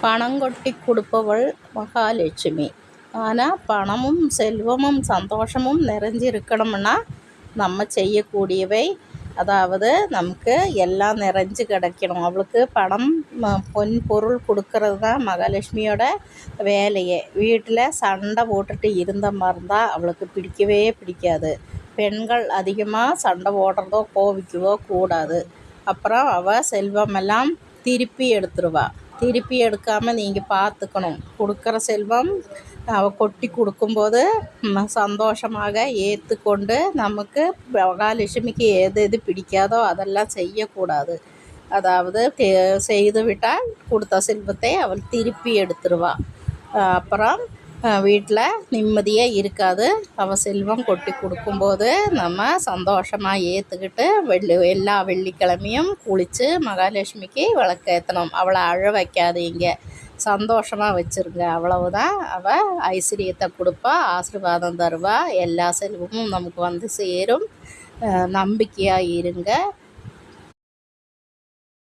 பணம் கொட்டி கொடுப்பவள் மகாலட்சுமி. ஆனால் பணமும் செல்வமும் சந்தோஷமும் நிறைஞ்சிருக்கணும்னா நம்ம செய்யக்கூடியவை, அதாவது நமக்கு எல்லாம் நிறைஞ்சு கிடைக்கணும். அவளுக்கு பணம் பொன் பொருள் கொடுக்கறது தான் மகாலட்சுமியோட வேலையே. வீட்டில் சண்டை போட்டுட்டு இருந்த மாதிரி இருந்தால் அவளுக்கு பிடிக்கவே பிடிக்காது. பெண்கள் அதிகமாக சண்டை போடுறதோ கோவிக்கவோ கூடாது. அப்புறம் அவள் செல்வமெல்லாம் திருப்பி எடுத்துருவா. திருப்பி எடுக்காமல் நீங்கள் பார்த்துக்கணும். கொடுக்குற செல்வம் அவள் கொட்டி கொடுக்கும்போது சந்தோஷமாக ஏற்றுக்கொண்டு, நமக்கு மகாலட்சுமிக்கு எது எது பிடிக்காதோ அதெல்லாம் செய்யக்கூடாது. அதாவது செய்து விட்டால் கொடுத்த செல்வத்தை அவள் திருப்பி எடுத்துருவாள். அப்புறம் வீட்டில் நிம்மதியாக இருக்காது. அவள் செல்வம் கொட்டி கொடுக்கும்போது நம்ம சந்தோஷமாக ஏற்றுக்கிட்டு எல்லா வெள்ளிக்கிழமையும் குளித்து மகாலட்சுமிக்கு விளக்கேற்றணும். அவளை அழ வைக்காதீங்க, சந்தோஷமாக வச்சுருங்க. அவ்வளவுதான். அவள் ஐஸ்வர்யத்தை கொடுப்பா, ஆசீர்வாதம் தருவா, எல்லா செல்வமும் நமக்கு வந்து சேரும். நம்பிக்கையாக இருங்க.